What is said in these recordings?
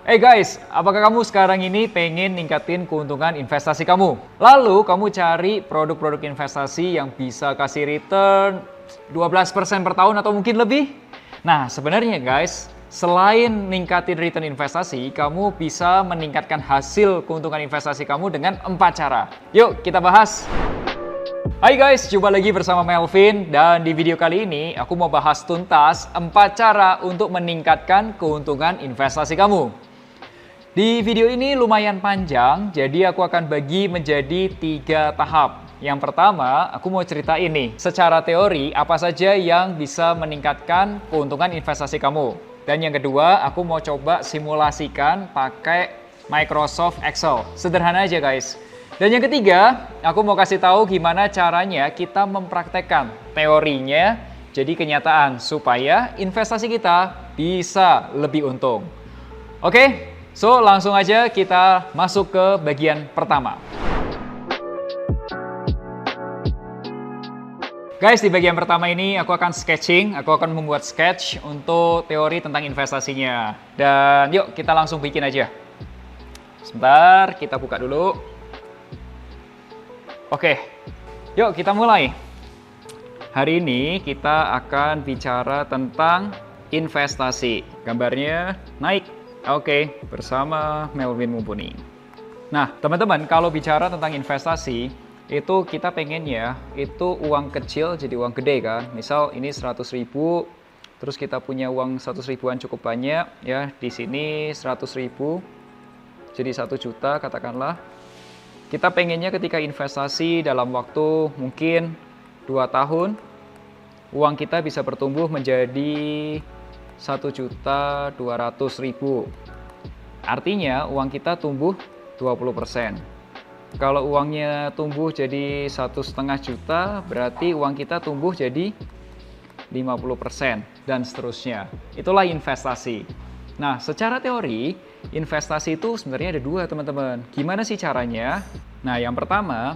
Hey guys, apakah kamu sekarang ini pengen ningkatin keuntungan investasi kamu? Lalu kamu cari produk-produk investasi yang bisa kasih return 12% per tahun atau mungkin lebih? Nah, sebenarnya guys, selain ningkatin return investasi, kamu bisa meningkatkan hasil keuntungan investasi kamu dengan 4 cara. Yuk, kita bahas. Hai guys, jumpa lagi bersama Melvin dan di video kali ini aku mau bahas tuntas 4 cara untuk meningkatkan keuntungan investasi kamu. Di video ini lumayan panjang, jadi aku akan bagi menjadi 3 tahap. Yang pertama, aku mau cerita ini secara teori apa saja yang bisa meningkatkan keuntungan investasi kamu. Dan yang kedua, aku mau coba simulasikan pakai Microsoft Excel. Sederhana aja guys. Dan yang ketiga, aku mau kasih tahu gimana caranya kita mempraktekkan teorinya jadi kenyataan supaya investasi kita bisa lebih untung. Oke? So, langsung aja kita masuk ke bagian pertama. Guys, di bagian pertama ini aku akan sketching, aku akan membuat sketch untuk teori tentang investasinya. Dan yuk kita langsung bikin aja. Sebentar, kita buka dulu. Oke, yuk kita mulai. Hari ini kita akan bicara tentang investasi. Gambarnya naik. Oke, bersama Melvin Mumpuni. Nah, teman-teman, kalau bicara tentang investasi, itu kita pengennya itu uang kecil jadi uang gede kan. Misal ini 100.000, terus kita punya uang 100 ribuan cukup banyak ya. Di sini 100.000 jadi 1 juta katakanlah. Kita pengennya ketika investasi dalam waktu mungkin 2 tahun, uang kita bisa bertumbuh menjadi 1.200.000. Artinya uang kita tumbuh 20%. Kalau uangnya tumbuh jadi 1,5 juta, berarti uang kita tumbuh jadi 50% dan seterusnya. Itulah investasi. Nah, secara teori, investasi itu sebenarnya ada 2 teman-teman. Gimana sih caranya? Nah, yang pertama,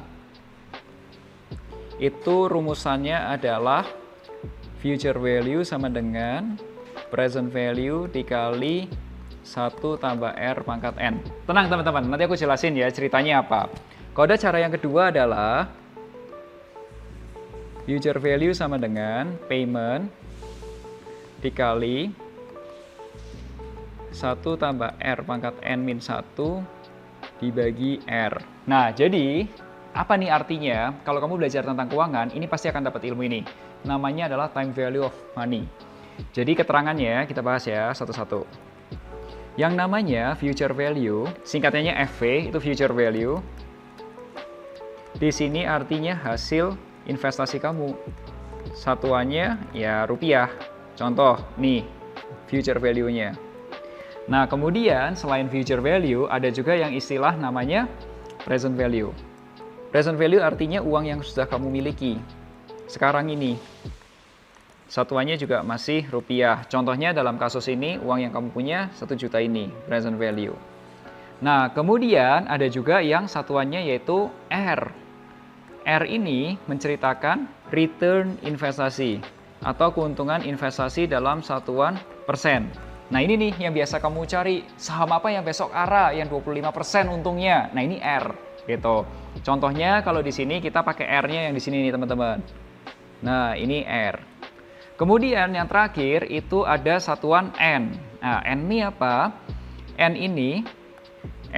itu rumusannya adalah future value sama dengan present value dikali 1 tambah R pangkat N. Tenang teman-teman, nanti aku jelasin ya ceritanya apa. Kode cara yang kedua adalah future value sama dengan payment dikali 1 tambah R pangkat N min 1 dibagi R. Nah, jadi apa nih artinya? Kalau kamu belajar tentang keuangan, ini pasti akan dapat ilmu ini. Namanya adalah time value of money. Jadi keterangannya kita bahas ya satu-satu. Yang namanya future value, singkatnya FV, itu future value. Di sini artinya hasil investasi kamu. Satuannya ya rupiah. Contoh nih, future value-nya. Nah, kemudian selain future value, ada juga yang istilah namanya present value. Present value artinya uang yang sudah kamu miliki sekarang ini. Satuannya juga masih rupiah. Contohnya dalam kasus ini, uang yang kamu punya 1 juta ini, present value. Nah, kemudian ada juga yang satuannya yaitu R. R ini menceritakan return investasi atau keuntungan investasi dalam satuan persen. Nah, ini nih yang biasa kamu cari. Saham apa yang besok ARA yang 25% untungnya? Nah, ini R gitu. Contohnya kalau di sini kita pakai R-nya yang di sini nih, teman-teman. Nah, ini R. Kemudian yang terakhir itu ada satuan N. Nah, N ini apa? N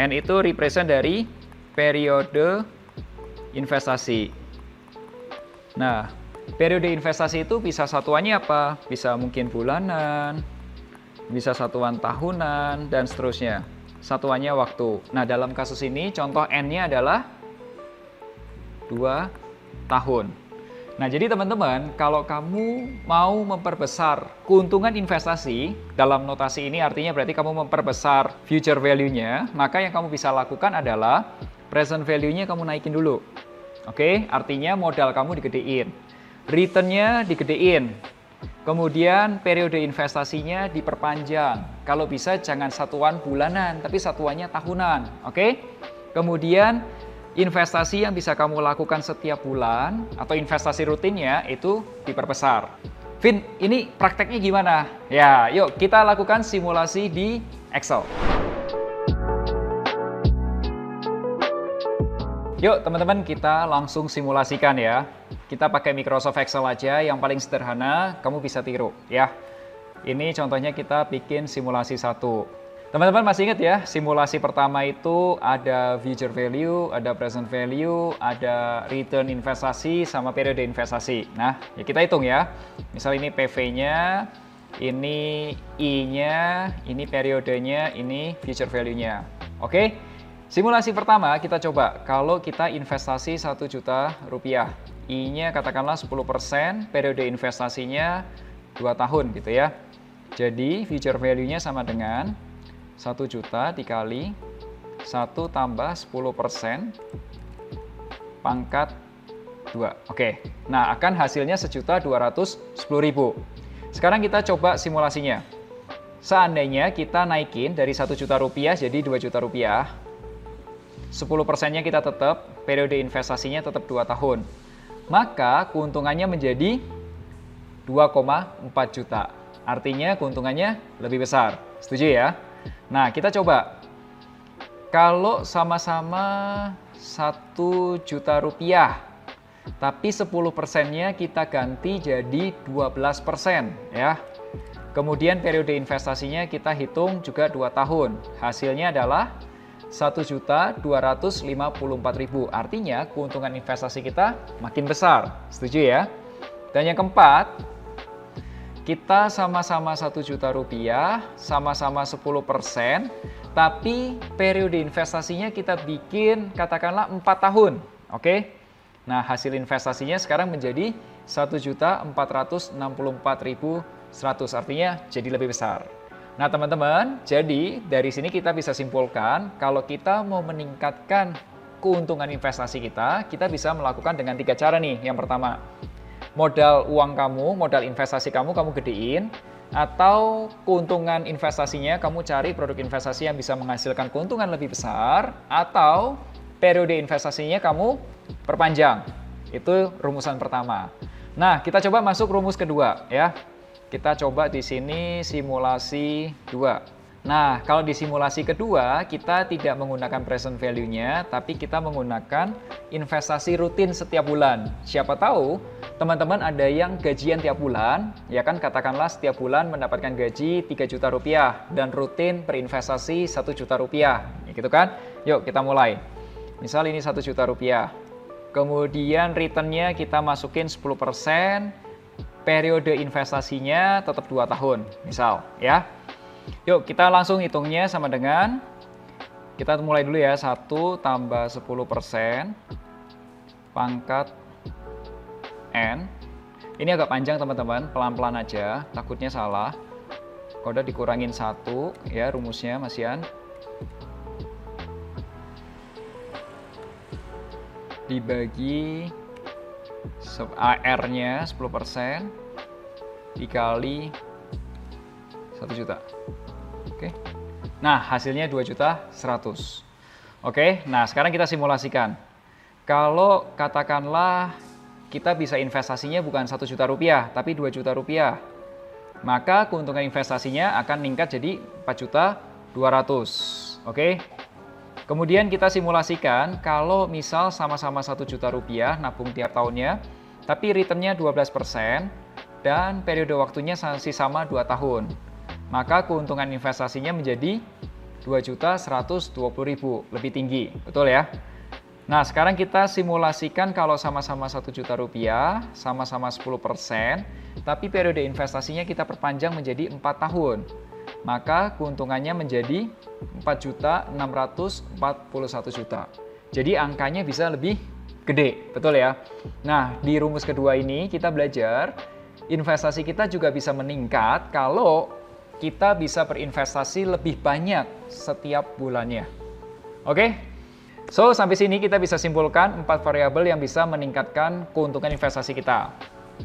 itu represent dari periode investasi. Nah, periode investasi itu bisa satuannya apa? Bisa mungkin bulanan, bisa satuan tahunan, dan seterusnya. Satuannya waktu. Nah, dalam kasus ini contoh N-nya adalah 2 tahun. Nah, jadi teman-teman, kalau kamu mau memperbesar keuntungan investasi, dalam notasi ini artinya berarti kamu memperbesar future value-nya, maka yang kamu bisa lakukan adalah present value-nya kamu naikin dulu. Oke, artinya modal kamu digedein. Return-nya digedein. Kemudian periode investasinya diperpanjang. Kalau bisa jangan satuan bulanan, tapi satuannya tahunan. Oke? Kemudian investasi yang bisa kamu lakukan setiap bulan atau investasi rutinnya itu diperbesar. Vin, ini prakteknya gimana? Ya, yuk kita lakukan simulasi di Excel. Yuk teman-teman, kita langsung simulasikan ya. Kita pakai Microsoft Excel aja, yang paling sederhana, kamu bisa tiru ya. Ini contohnya kita bikin simulasi 1. Teman-teman masih ingat ya, simulasi pertama itu ada future value, ada present value, ada return investasi, sama periode investasi. Nah, ya kita hitung ya. Misal ini PV-nya, ini I-nya, ini periodenya, ini future value-nya. Oke? Simulasi pertama kita coba, kalau kita investasi 1 juta rupiah. I-nya katakanlah 10%, periode investasinya 2 tahun gitu ya. Jadi future value-nya sama dengan 1 juta dikali 1 tambah 10% pangkat 2. Oke, nah akan hasilnya 1.210.000. Sekarang kita coba simulasinya. Seandainya kita naikin dari 1 juta rupiah jadi 2 juta rupiah, 10%-nya kita tetap, periode investasinya tetap 2 tahun. Maka keuntungannya menjadi 2,4 juta. Artinya keuntungannya lebih besar. Setuju ya? Nah, kita coba. Kalau sama-sama 1 juta rupiah, tapi 10%-nya kita ganti jadi 12% ya. Kemudian periode investasinya kita hitung juga 2 tahun. Hasilnya adalah 1.254.000. Artinya keuntungan investasi kita makin besar. Setuju ya? Dan yang keempat, kita sama-sama 1 juta rupiah, sama-sama 10%, tapi periode investasinya kita bikin katakanlah 4 tahun. Oke? Nah, hasil investasinya sekarang menjadi 1.464.100. Artinya jadi lebih besar. Nah teman-teman, jadi dari sini kita bisa simpulkan kalau kita mau meningkatkan keuntungan investasi kita bisa melakukan dengan 3 cara nih. Yang pertama, modal uang kamu, modal investasi kamu gedein, atau keuntungan investasinya kamu cari produk investasi yang bisa menghasilkan keuntungan lebih besar, atau periode investasinya kamu perpanjang. Itu rumusan pertama. Nah, kita coba masuk rumus kedua ya. Kita coba di sini simulasi 2. Nah, kalau di simulasi kedua, kita tidak menggunakan present value-nya, tapi kita menggunakan investasi rutin setiap bulan. Siapa tahu, teman-teman ada yang gajian tiap bulan, ya kan katakanlah setiap bulan mendapatkan gaji 3 juta rupiah, dan rutin berinvestasi 1 juta rupiah. Ya, gitu kan? Yuk, kita mulai. Misal ini 1 juta rupiah. Kemudian return-nya kita masukin 10%, periode investasinya tetap 2 tahun, misal ya. Yuk kita langsung hitungnya sama dengan, kita mulai dulu ya, 1 tambah 10% pangkat N. Ini agak panjang teman-teman, pelan-pelan aja, takutnya salah. Kode dikurangin 1 ya, rumusnya Mas Yan. Dibagi AR-nya 10% dikali 1 juta. Oke. Nah, hasilnya 2.100.000. Oke, nah sekarang kita simulasikan. Kalau katakanlah kita bisa investasinya bukan 1 juta rupiah, tapi 2 juta rupiah. Maka keuntungan investasinya akan meningkat jadi 4.200.000. Oke. Kemudian kita simulasikan kalau misal sama-sama 1 juta rupiah nabung tiap tahunnya, tapi returnnya 12% dan periode waktunya masih sama 2 tahun. Maka keuntungan investasinya menjadi 2.120.000, lebih tinggi, betul ya? Nah sekarang kita simulasikan kalau sama-sama 1 juta rupiah, sama-sama 10%, tapi periode investasinya kita perpanjang menjadi 4 tahun. Maka keuntungannya menjadi 4.641 juta. Jadi angkanya bisa lebih gede, betul ya? Nah, di rumus kedua ini kita belajar investasi kita juga bisa meningkat kalau kita bisa berinvestasi lebih banyak setiap bulannya. Oke? So, sampai sini kita bisa simpulkan 4 variabel yang bisa meningkatkan keuntungan investasi kita.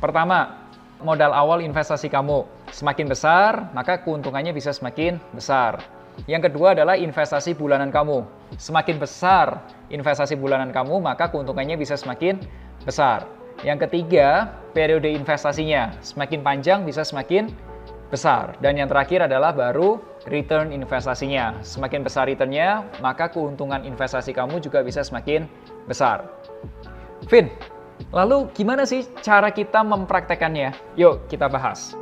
Pertama, modal awal investasi kamu semakin besar, maka keuntungannya bisa semakin besar. Yang kedua adalah investasi bulanan kamu. Semakin besar investasi bulanan kamu, maka keuntungannya bisa semakin besar. Yang ketiga, periode investasinya semakin panjang bisa semakin besar. Dan yang terakhir adalah baru return investasinya. Semakin besar returnnya, maka keuntungan investasi kamu juga bisa semakin besar. Vin, lalu gimana sih cara kita mempraktekannya? Yuk kita bahas.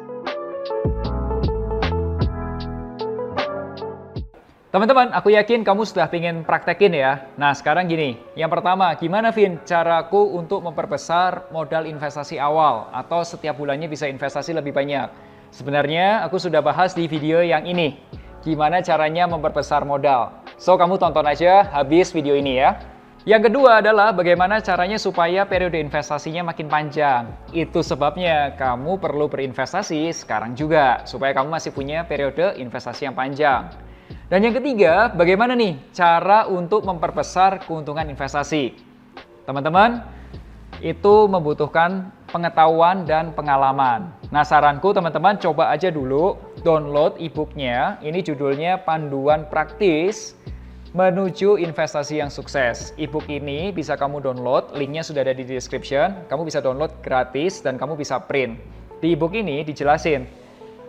Teman-teman, aku yakin kamu sudah pengen praktekin ya. Nah, sekarang gini. Yang pertama, gimana Vin caraku untuk memperbesar modal investasi awal atau setiap bulannya bisa investasi lebih banyak? Sebenarnya aku sudah bahas di video yang ini. Gimana caranya memperbesar modal. So, kamu tonton aja habis video ini ya. Yang kedua adalah bagaimana caranya supaya periode investasinya makin panjang. Itu sebabnya kamu perlu berinvestasi sekarang juga, supaya kamu masih punya periode investasi yang panjang. Dan yang ketiga, bagaimana nih cara untuk memperbesar keuntungan investasi? Teman-teman, itu membutuhkan pengetahuan dan pengalaman. Nah, saranku teman-teman coba aja dulu download e-booknya. Ini judulnya Panduan Praktis Menuju Investasi yang Sukses. E-book ini bisa kamu download, linknya sudah ada di description. Kamu bisa download gratis dan kamu bisa print. Di e-book ini dijelasin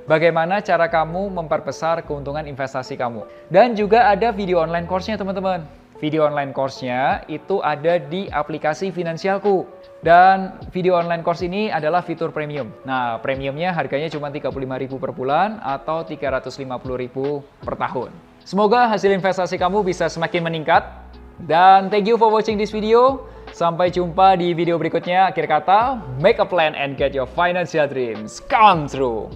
bagaimana cara kamu memperbesar keuntungan investasi kamu. Dan juga ada video online course-nya teman-teman. Video online course-nya itu ada di aplikasi Finansialku. Dan video online course ini adalah fitur premium. Nah, premiumnya harganya cuma Rp35.000 per bulan atau Rp350.000 per tahun. Semoga hasil investasi kamu bisa semakin meningkat. Dan thank you for watching this video. Sampai jumpa di video berikutnya. Akhir kata, make a plan and get your financial dreams come true.